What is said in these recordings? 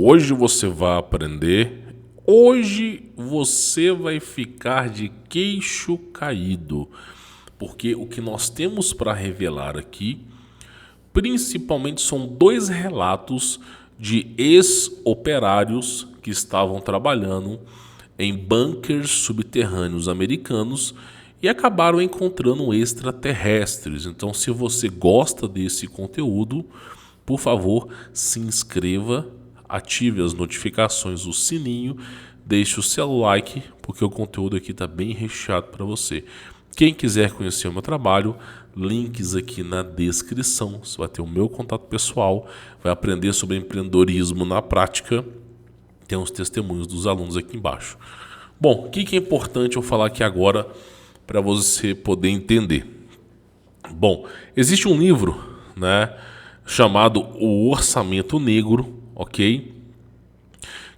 Hoje você vai aprender. Hoje você vai ficar de queixo caído. Porque o que nós temos para revelar aqui, principalmente, são 2 relatos de ex-operários que estavam trabalhando em bunkers subterrâneos americanos e acabaram encontrando extraterrestres. Então, se você gosta desse conteúdo, por favor, se inscreva, ative as notificações, o sininho, deixe o seu like, porque o conteúdo aqui está bem recheado para você. Quem quiser conhecer o meu trabalho, links aqui na descrição. Você vai ter o meu contato pessoal, vai aprender sobre empreendedorismo na prática. Tem os testemunhos dos alunos aqui embaixo. Bom, o que é importante eu falar aqui agora para você poder entender? Bom, existe um livro, né, chamado O Orçamento Negro, ok?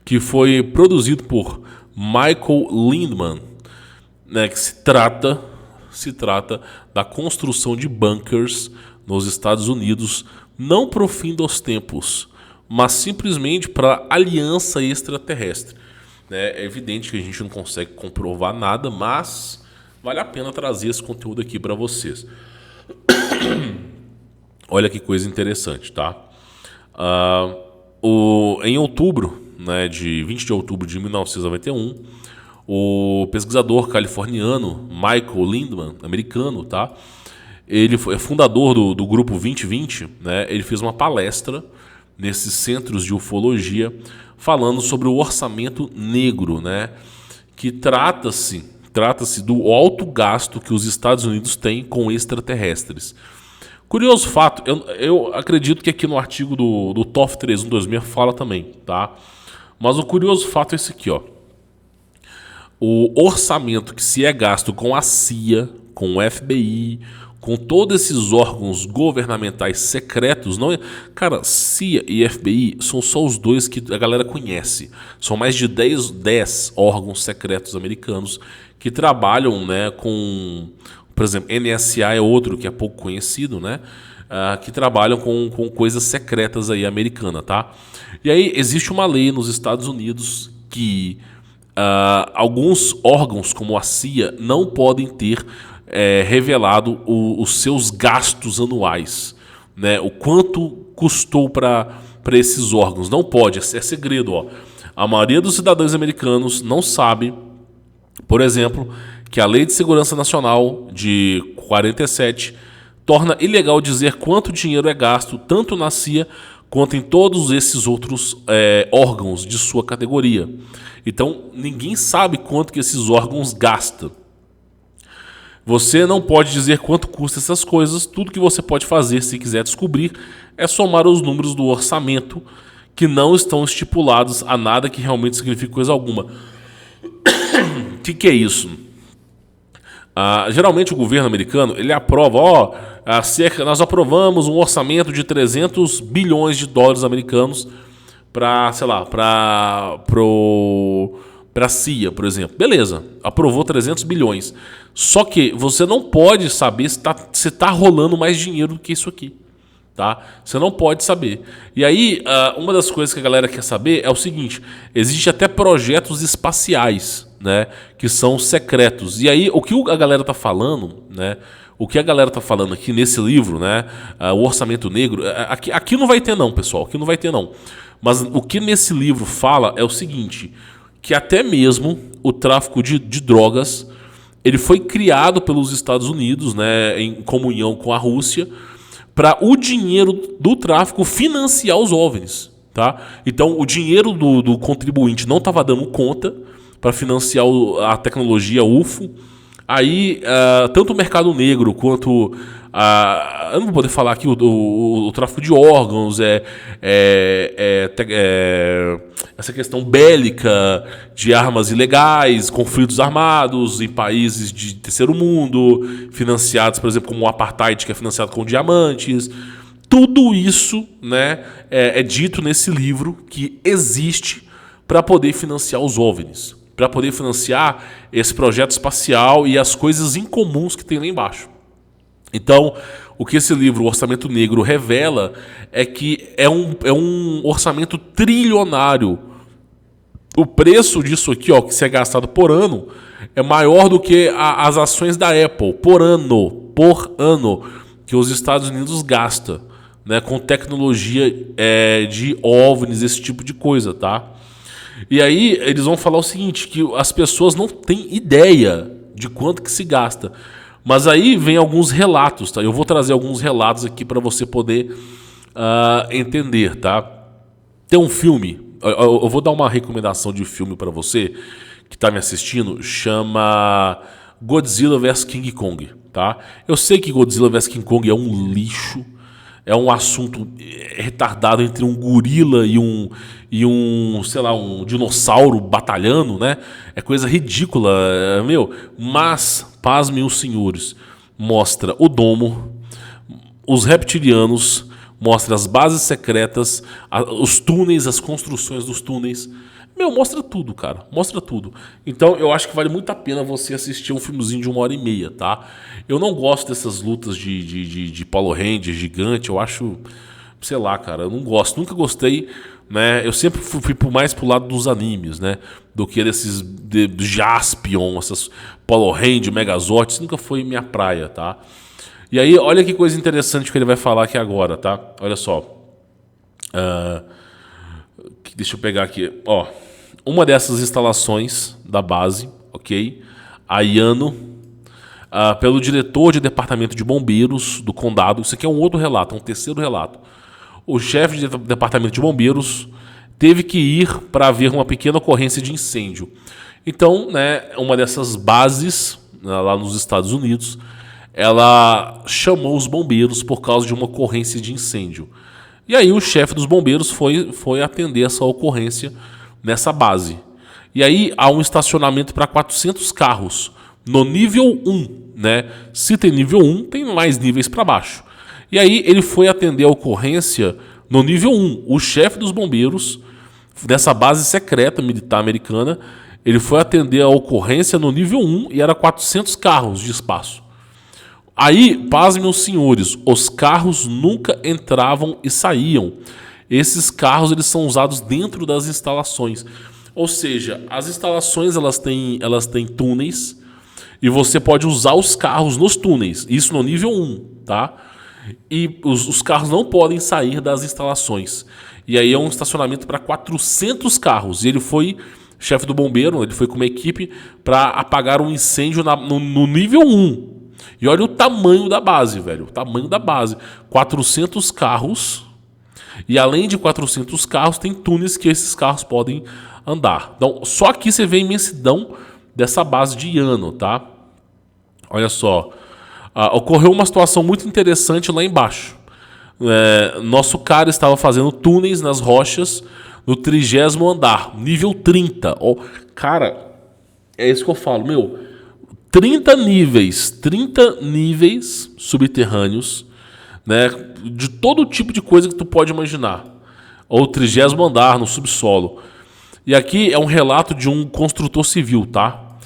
Que foi produzido por Michael Lindman, né, que se trata da construção de bunkers nos Estados Unidos, não para o fim dos tempos, mas simplesmente para a aliança extraterrestre. É evidente que a gente não consegue comprovar nada, mas vale a pena trazer esse conteúdo aqui para vocês. Olha que coisa interessante, tá? Em outubro, né, de 20 de outubro de 1991, o pesquisador californiano Michael Lindman, americano, tá? Ele é fundador do grupo 2020, né? Ele fez uma palestra nesses centros de ufologia falando sobre o orçamento negro, né? Que trata-se do alto gasto que os Estados Unidos têm com extraterrestres. Curioso fato, eu acredito que aqui no artigo do TOF 3126 fala também, tá? Mas o curioso fato é esse aqui, ó. O orçamento que se é gasto com a CIA, com o FBI, com todos esses órgãos governamentais secretos, não é? Cara, CIA e FBI são só os 2 que a galera conhece. São mais de 10 órgãos secretos americanos que trabalham, né, com, por exemplo, NSA é outro que é pouco conhecido, né? Que trabalham com coisas secretas aí americanas, tá? E aí existe uma lei nos Estados Unidos que alguns órgãos, como a CIA, não podem ter revelado os seus gastos anuais, né? O quanto custou para esses órgãos. Não pode, é segredo. Ó. A maioria dos cidadãos americanos não sabe, por exemplo, que a Lei de Segurança Nacional de 47 torna ilegal dizer quanto dinheiro é gasto tanto na CIA quanto em todos esses outros órgãos de sua categoria. Então, ninguém sabe quanto que esses órgãos gastam. Você não pode dizer quanto custa essas coisas. Tudo que você pode fazer, se quiser descobrir, é somar os números do orçamento que não estão estipulados a nada que realmente signifique coisa alguma. O que é isso? Geralmente o governo americano ele aprova, nós aprovamos um orçamento de 300 bilhões de dólares americanos para, sei lá, para a CIA, por exemplo. Beleza, aprovou 300 bilhões. Só que você não pode saber se tá rolando mais dinheiro do que isso aqui. Tá? Você não pode saber. E aí, uma das coisas que a galera quer saber é o seguinte: existe até projetos espaciais, né, que são secretos. E aí, o que a galera tá falando, né? O que a galera tá falando aqui nesse livro, né? O Orçamento Negro. Aqui não vai ter, não, pessoal. Aqui não vai ter, não. Mas o que nesse livro fala é o seguinte: que até mesmo o tráfico de drogas ele foi criado pelos Estados Unidos, né, em comunhão com a Rússia, para o dinheiro do tráfico financiar os OVNIs, tá? Então, o dinheiro do contribuinte não estava dando conta para financiar a tecnologia UFO. Aí, tanto o mercado negro quanto eu não vou poder falar aqui o tráfico de órgãos, essa questão bélica de armas ilegais, conflitos armados em países de terceiro mundo, financiados, por exemplo, como o Apartheid, que é financiado com diamantes. Tudo isso, né, é dito nesse livro que existe para poder financiar os OVNIs, para poder financiar esse projeto espacial e as coisas incomuns que tem lá embaixo. Então, o que esse livro, O Orçamento Negro, revela é que é um orçamento trilionário. O preço disso aqui, ó, que se é gastado por ano, é maior do que as ações da Apple por ano, que os Estados Unidos gastam, né, com tecnologia de OVNIs, esse tipo de coisa, tá? E aí eles vão falar o seguinte, que as pessoas não têm ideia de quanto que se gasta. Mas aí vem alguns relatos, tá? Eu vou trazer alguns relatos aqui para você poder entender, tá? Tem um filme, eu vou dar uma recomendação de filme para você que está me assistindo, chama Godzilla vs King Kong, tá? Eu sei que Godzilla vs King Kong é um lixo, é um assunto retardado entre um gorila e um, sei lá, um dinossauro batalhando, né? É coisa ridícula, meu. Mas, pasmem os senhores, mostra o domo, os reptilianos, mostra as bases secretas, os túneis, as construções dos túneis. Meu, mostra tudo, cara. Mostra tudo. Então, eu acho que vale muito a pena você assistir um filmezinho de 1h30, tá? Eu não gosto dessas lutas de Power Ranger gigante. Eu acho... Sei lá, cara. Eu não gosto. Nunca gostei, né? Eu sempre fui mais pro lado dos animes, né? Do que desses... Jaspion, essas Power Ranger, Megazord. Isso nunca foi minha praia, tá? E aí, olha que coisa interessante que ele vai falar aqui agora, tá? Olha só. Deixa eu pegar aqui. Ó, uma dessas instalações da base, ok? A Yano, pelo diretor de departamento de bombeiros do condado. Isso aqui é um outro relato, um terceiro relato. O chefe de departamento de bombeiros teve que ir para ver uma pequena ocorrência de incêndio. Então, né, uma dessas bases, lá nos Estados Unidos, ela chamou os bombeiros por causa de uma ocorrência de incêndio. E aí o chefe dos bombeiros foi atender essa ocorrência nessa base. E aí há um estacionamento para 400 carros no nível 1, né? Se tem nível 1, tem mais níveis para baixo. E aí ele foi atender a ocorrência no nível 1. O chefe dos bombeiros dessa base secreta militar americana, ele foi atender a ocorrência no nível 1 e era 400 carros de espaço. Aí, pasmem os senhores, os carros nunca entravam e saíam. Esses carros eles são usados dentro das instalações. Ou seja, as instalações elas têm túneis e você pode usar os carros nos túneis. Isso no nível 1, tá? E os carros não podem sair das instalações. E aí é um estacionamento para 400 carros. E ele foi, chefe do bombeiro, ele foi com uma equipe para apagar um incêndio no nível 1. E olha o tamanho da base, velho. O tamanho da base. 400 carros. E além de 400 carros, tem túneis que esses carros podem andar. Então, só aqui você vê a imensidão dessa base de Yano, tá? Olha só. Ocorreu uma situação muito interessante lá embaixo. Nosso cara estava fazendo túneis nas rochas no 30º andar. Nível 30. Oh, cara, é isso que eu falo, meu. 30 níveis subterrâneos, né, de todo tipo de coisa que tu pode imaginar. Ou 30º andar, no subsolo. E aqui é um relato de um construtor civil, tá?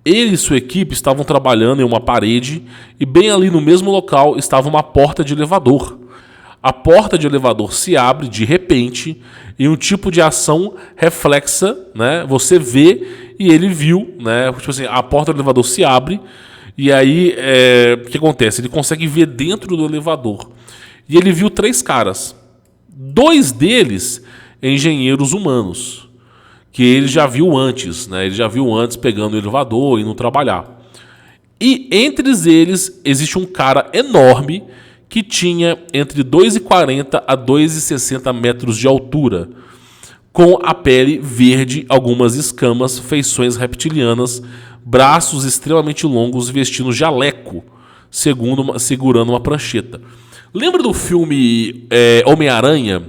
Ele e sua equipe estavam trabalhando em uma parede e bem ali no mesmo local estava uma porta de elevador. A porta de elevador se abre de repente em um tipo de ação reflexa, né? Você vê e ele viu, né? Tipo assim, a porta do elevador se abre e aí o que acontece? Ele consegue ver dentro do elevador e ele viu 3 caras. 2 deles engenheiros humanos que ele já viu antes, né? Ele já viu antes pegando o elevador e indo trabalhar. E entre eles existe um cara enorme que tinha entre 2,40 a 2,60 metros de altura, com a pele verde, algumas escamas, feições reptilianas, braços extremamente longos, vestindo jaleco, segurando uma prancheta. Lembra do filme Homem-Aranha,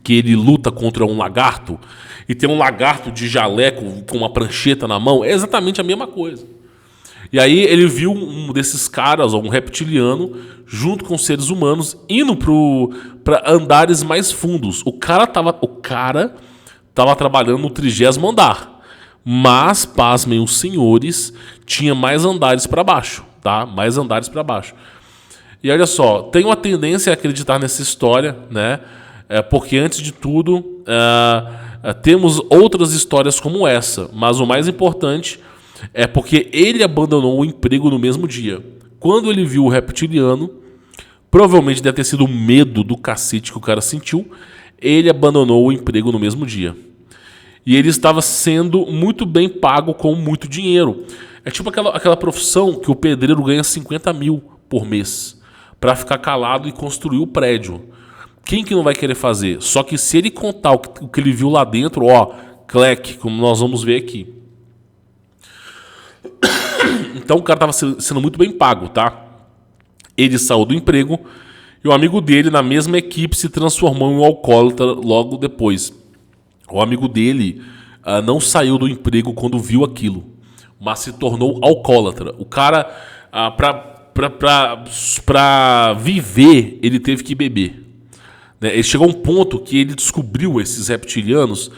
que ele luta contra um lagarto, e tem um lagarto de jaleco com uma prancheta na mão? É exatamente a mesma coisa. E aí ele viu um desses caras, um reptiliano, junto com seres humanos, indo para andares mais fundos. O cara tava trabalhando no 30º andar. Mas, pasmem os senhores, tinha mais andares para baixo, tá? Mais andares para baixo. E olha só, tenho uma tendência a acreditar nessa história, né? Porque antes de tudo, temos outras histórias como essa, mas o mais importante é porque ele abandonou o emprego no mesmo dia. Quando ele viu o reptiliano, provavelmente deve ter sido o medo do cacete que o cara sentiu, ele abandonou o emprego no mesmo dia. E ele estava sendo muito bem pago com muito dinheiro. É tipo aquela profissão que o pedreiro ganha 50 mil por mês para ficar calado e construir o prédio. Quem que não vai querer fazer? Só que se ele contar o que ele viu lá dentro, ó, cleque, como nós vamos ver aqui. Então o cara estava sendo muito bem pago, tá? Ele saiu do emprego e o amigo dele, na mesma equipe, se transformou em um alcoólatra logo depois. O amigo dele não saiu do emprego quando viu aquilo, mas se tornou alcoólatra. O cara, para viver, ele teve que beber. Né? Ele chegou a um ponto que ele descobriu esses reptilianos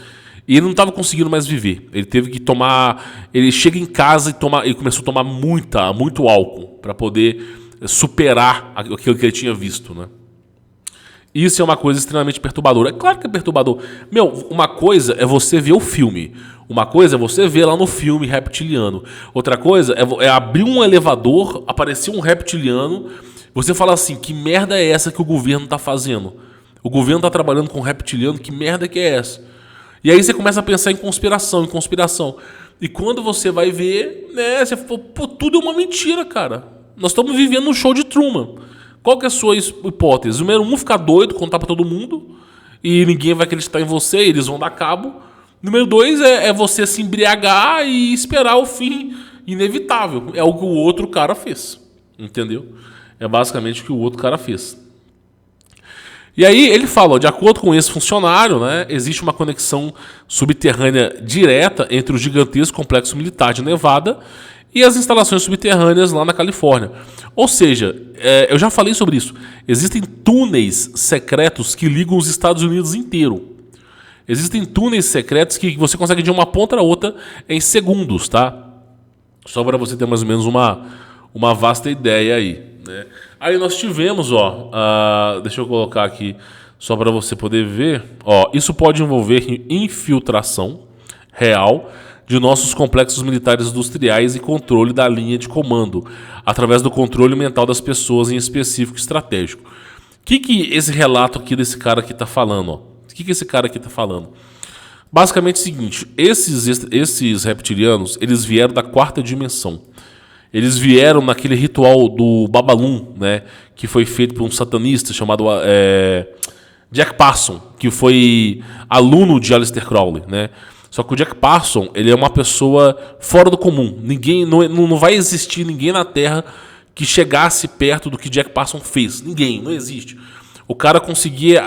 e ele não estava conseguindo mais viver. Ele teve que tomar... Ele chega em casa e começou a tomar muito álcool para poder superar aquilo que ele tinha visto, né? Isso é uma coisa extremamente perturbadora. É claro que é perturbador. Uma coisa é você ver o filme. Uma coisa é você ver lá no filme reptiliano. Outra coisa é abrir um elevador, aparecer um reptiliano, você fala assim, que merda é essa que o governo tá fazendo? O governo tá trabalhando com reptiliano, que merda que é essa? E aí você começa a pensar em conspiração. E quando você vai ver, né, você fala, pô, tudo é uma mentira, cara. Nós estamos vivendo um show de Truman. Qual que é a sua hipótese? Número 1, ficar doido, contar pra todo mundo e ninguém vai acreditar em você, eles vão dar cabo. Número 2 é você se embriagar e esperar o fim inevitável. É o que o outro cara fez, entendeu? É basicamente o que o outro cara fez. E aí ele fala, ó, de acordo com esse funcionário, né, existe uma conexão subterrânea direta entre o gigantesco complexo militar de Nevada e as instalações subterrâneas lá na Califórnia. Ou seja, eu já falei sobre isso. Existem túneis secretos que ligam os Estados Unidos inteiro. Existem túneis secretos que você consegue de uma ponta a outra em segundos, tá? Só para você ter mais ou menos uma vasta ideia aí, né? Aí nós tivemos, ó, deixa eu colocar aqui só para você poder ver. Ó, isso pode envolver infiltração real de nossos complexos militares industriais e controle da linha de comando, através do controle mental das pessoas em específico estratégico. O que esse relato aqui desse cara aqui está falando? O que esse cara aqui está falando? Basicamente é o seguinte, esses reptilianos, eles vieram da quarta dimensão. Eles vieram naquele ritual do Babalum, né, que foi feito por um satanista chamado Jack Parson, que foi aluno de Aleister Crowley, né? Só que o Jack Parson, ele é uma pessoa fora do comum. Não vai existir ninguém na Terra que chegasse perto do que Jack Parson fez. Ninguém, não existe. O cara conseguia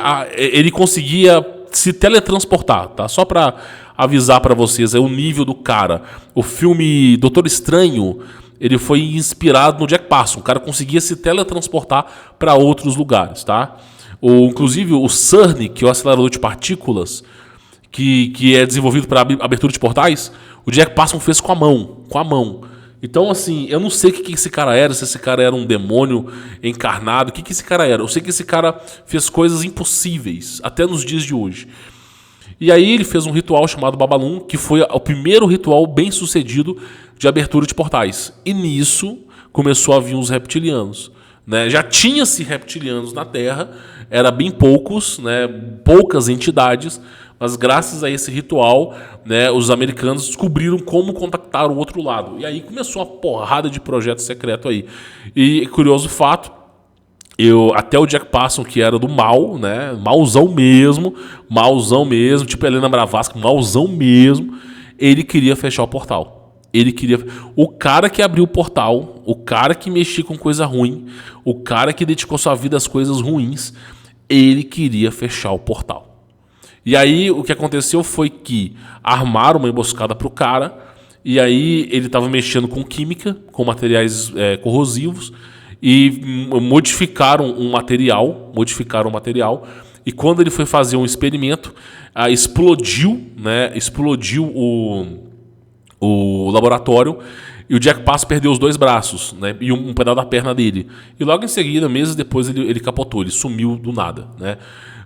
se teletransportar, tá? Só para avisar para vocês, é o nível do cara. O filme Doutor Estranho, ele foi inspirado no Jack Parson. O cara conseguia se teletransportar para outros lugares, tá? Inclusive o CERN, que é o acelerador de partículas, que é desenvolvido para abertura de portais, o Jack Parson fez com a mão. Então, assim, eu não sei o que esse cara era, se esse cara era um demônio encarnado, o que esse cara era. Eu sei que esse cara fez coisas impossíveis, até nos dias de hoje. E aí ele fez um ritual chamado Babalum, que foi o primeiro ritual bem sucedido de abertura de portais. E nisso começou a vir os reptilianos, né? Já tinha-se reptilianos na Terra, era bem poucos, né? Poucas entidades, mas graças a esse ritual, né, os americanos descobriram como contactar o outro lado. E aí começou uma porrada de projeto secreto aí. E curioso fato, até o Jack Parson, que era do mal, né, mauzão mesmo, tipo Helena Blavatsky, mauzão mesmo, ele queria fechar o portal. O cara que abriu o portal, o cara que mexia com coisa ruim, o cara que dedicou sua vida às coisas ruins, ele queria fechar o portal. E aí o que aconteceu foi que armaram uma emboscada pro cara, e aí ele estava mexendo com química, com materiais corrosivos, e modificaram o material, e quando ele foi fazer um experimento, explodiu o laboratório, E o Jack Passo perdeu os 2 braços, né? E um pedaço da perna dele. E logo em seguida, meses depois, ele capotou, ele sumiu do nada, né?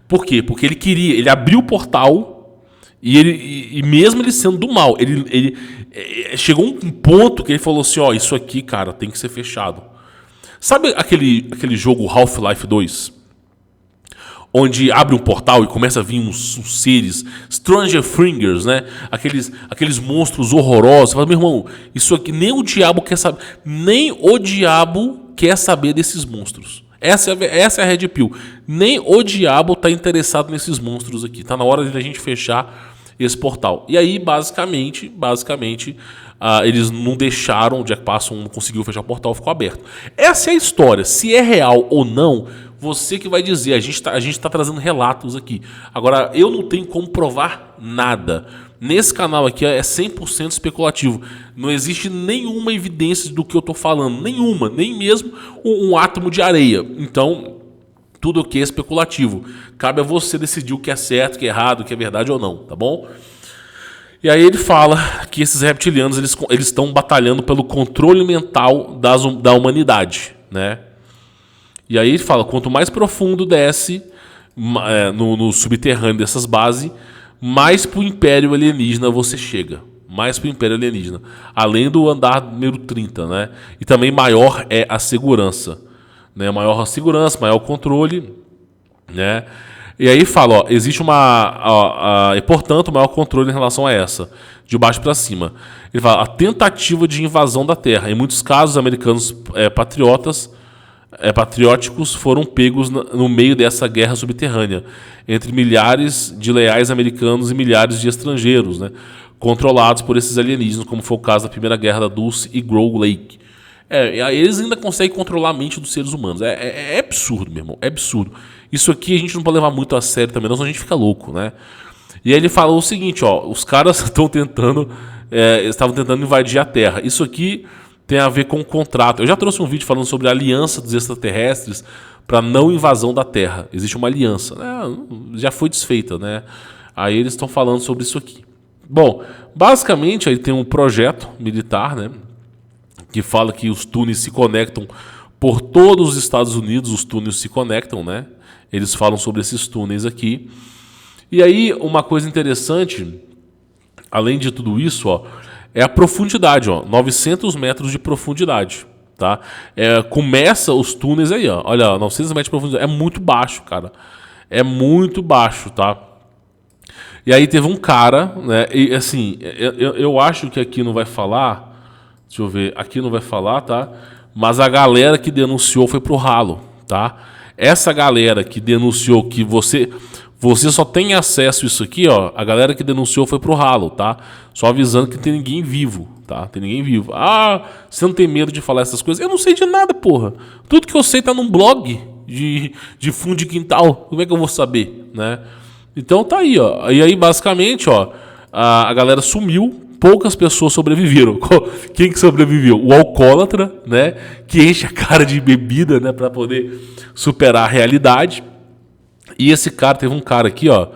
Por quê? Porque ele abriu o portal e mesmo ele sendo do mal, ele chegou um ponto que ele falou assim, ó, isso aqui, cara, tem que ser fechado. Sabe aquele jogo Half-Life 2? Onde abre um portal e começa a vir uns seres, Stranger Things, né? Aqueles monstros horrorosos. Você fala, meu irmão, isso aqui nem o diabo quer saber. Nem o diabo quer saber desses monstros. Essa é a Red Pill. Nem o diabo está interessado nesses monstros aqui. Tá na hora de a gente fechar esse portal. E aí, basicamente, eles não deixaram, o Jack Passo não conseguiu fechar o portal, ficou aberto. Essa é a história. Se é real ou não, você que vai dizer. A gente tá trazendo relatos aqui. Agora, eu não tenho como provar nada. Nesse canal aqui é 100% especulativo. Não existe nenhuma evidência do que eu tô falando. Nenhuma. Nem mesmo um átomo de areia. Então, tudo aqui é especulativo. Cabe a você decidir o que é certo, o que é errado, o que é verdade ou não, tá bom? E aí ele fala que esses reptilianos eles estão batalhando pelo controle mental da humanidade, né? E aí ele fala, quanto mais profundo desce no subterrâneo dessas bases, mais pro Império Alienígena você chega. Mais pro Império Alienígena. Além do andar número 30, né? E também maior é a segurança. Né? Maior a segurança, maior o controle, né? E aí fala, ó, existe e portanto maior controle em relação a essa, de baixo para cima. Ele fala, a tentativa de invasão da Terra. Em muitos casos, americanos patrióticos foram pegos no meio dessa guerra subterrânea, entre milhares de leais americanos e milhares de estrangeiros, né, controlados por esses alienígenas, como foi o caso da Primeira Guerra da Dulce e Grow Lake. Eles ainda conseguem controlar a mente dos seres humanos. É absurdo, meu irmão. É absurdo. Isso aqui a gente não pode levar muito a sério também, não, senão a gente fica louco, né? E aí ele falou o seguinte, ó. Os caras estavam tentando invadir a Terra. Isso aqui tem a ver com o contrato. Eu já trouxe um vídeo falando sobre a aliança dos extraterrestres para não invasão da Terra. Existe uma aliança, né? Já foi desfeita, né? Aí eles estão falando sobre isso aqui. Bom, basicamente aí tem um projeto militar, né? Que fala que os túneis se conectam por todos os Estados Unidos, os túneis se conectam, né? Eles falam sobre esses túneis aqui. E aí, uma coisa interessante, além de tudo isso, ó, é a profundidade, ó, 900 metros de profundidade, tá? Começa os túneis aí, ó, olha, 900 metros de profundidade, é muito baixo, cara. É muito baixo, tá? E aí teve um cara, né, e assim, eu acho que aqui não vai falar... Deixa eu ver, aqui não vai falar, tá? Mas a galera que denunciou foi pro ralo, tá? Essa galera que denunciou que você só tem acesso a isso aqui, ó. A galera que denunciou foi pro ralo, tá? Só avisando que tem ninguém vivo, tá? Tem ninguém vivo. Ah, você não tem medo de falar essas coisas? Eu não sei de nada, porra. Tudo que eu sei tá num blog de fundo de quintal. Como é que eu vou saber, né? Então tá aí, ó. E aí, basicamente, ó, a galera sumiu. Poucas pessoas sobreviveram. Quem que sobreviveu? O alcoólatra, né? Que enche a cara de bebida, né? Para poder superar a realidade. E esse cara, teve um cara aqui, ó.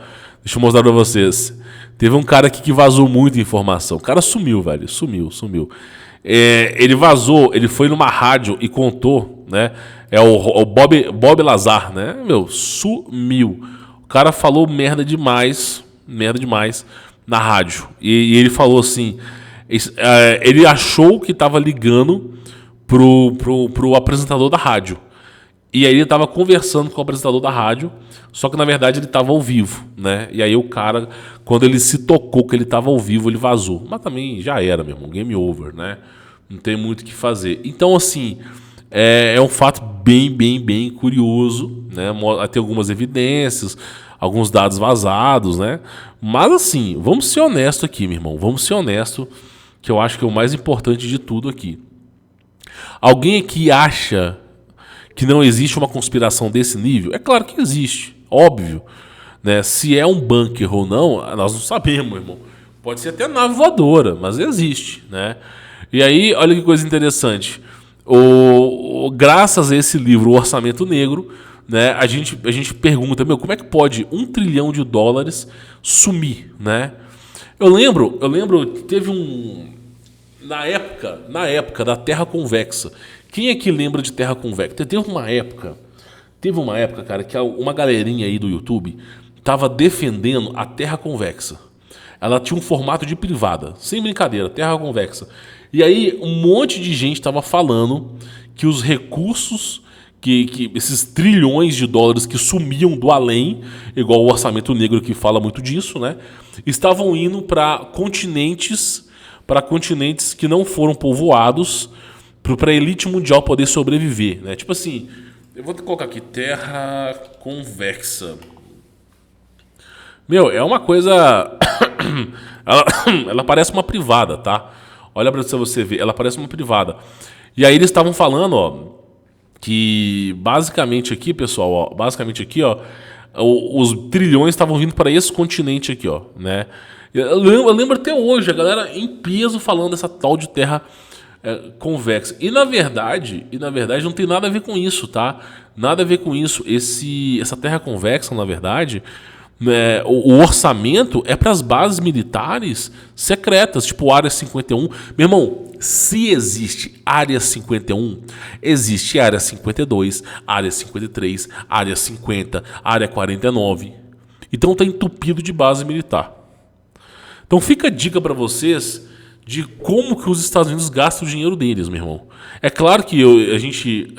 Deixa eu mostrar para vocês. Teve um cara aqui que vazou muita informação. O cara sumiu, velho. Sumiu. Ele vazou, ele foi numa rádio e contou, né? É o Bob Lazar, né? Meu, sumiu. O cara falou merda demais na rádio. E ele falou assim, ele achou que estava ligando pro apresentador da rádio. E aí ele estava conversando com o apresentador da rádio, só que na verdade ele estava ao vivo, né? E aí o cara, quando ele se tocou que ele estava ao vivo, ele vazou. Mas também já era, meu irmão, game over, né? Não tem muito o que fazer. Então, assim, é um fato bem curioso, né? Tem algumas evidências, alguns dados vazados, né? Mas assim, vamos ser honestos aqui, meu irmão. Vamos ser honestos, que eu acho que é o mais importante de tudo aqui. Alguém aqui acha que não existe uma conspiração desse nível? É claro que existe, óbvio, né? Se é um bunker ou não, nós não sabemos, meu irmão. Pode ser até nave voadora, mas existe, né? E aí, olha que coisa interessante. Graças a esse livro, O Orçamento Negro, né, a gente pergunta, meu, como é que pode $1 trilhão sumir, né? Eu lembro que teve Na época da Terra convexa, quem é que lembra de Terra convexa? Teve uma época, cara, que uma galerinha aí do YouTube tava defendendo a Terra convexa. Ela tinha um formato de privada, sem brincadeira, Terra convexa. E aí um monte de gente tava falando que os recursos, que esses trilhões de dólares que sumiam do além, igual o orçamento negro que fala muito disso, né? Estavam indo para continentes que não foram povoados, para a elite mundial poder sobreviver, né? Tipo assim, eu vou colocar aqui Terra convexa. Meu, é uma coisa. ela, ela parece uma privada, tá? Olha pra você ver, ela parece uma privada. E aí eles estavam falando, ó, que basicamente aqui, pessoal, ó, basicamente aqui, ó, os trilhões estavam vindo para esse continente aqui, ó, né? Eu lembro até hoje a galera em peso falando dessa tal de Terra convexa. E na verdade não tem nada a ver com isso, tá? Nada a ver com isso. Essa Terra convexa, na verdade, o orçamento é para as bases militares secretas, tipo Área 51. Meu irmão, se existe Área 51, existe Área 52, Área 53, Área 50, Área 49. Então tá entupido de base militar. Então fica a dica para vocês de como que os Estados Unidos gastam o dinheiro deles, meu irmão. É claro que a gente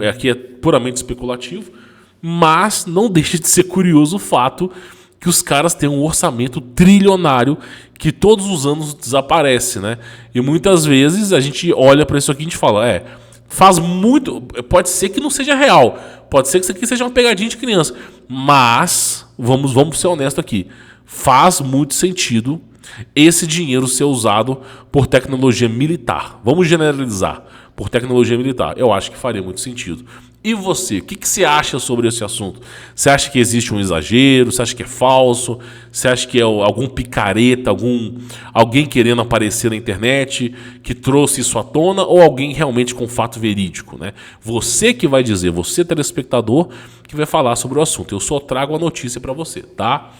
aqui é puramente especulativo, mas não deixa de ser curioso o fato que os caras têm um orçamento trilionário que todos os anos desaparece, né? E muitas vezes a gente olha para isso aqui e a gente fala, faz muito, pode ser que não seja real, pode ser que isso aqui seja uma pegadinha de criança, mas vamos ser honestos aqui, faz muito sentido esse dinheiro ser usado por tecnologia militar. Vamos generalizar, por tecnologia militar. Eu acho que faria muito sentido. E você, o que você acha sobre esse assunto? Você acha que existe um exagero? Você acha que é falso? Você acha que é algum picareta, alguém querendo aparecer na internet que trouxe isso à tona, ou alguém realmente com fato verídico, né? Você que vai dizer, você telespectador, que vai falar sobre o assunto. Eu só trago a notícia para você, tá?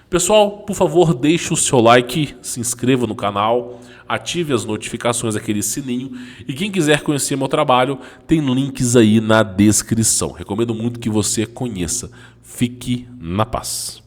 Pessoal, por favor, deixe o seu like, se inscreva no canal, ative as notificações, aquele sininho. E quem quiser conhecer meu trabalho, tem links aí na descrição. Recomendo muito que você conheça. Fique na paz.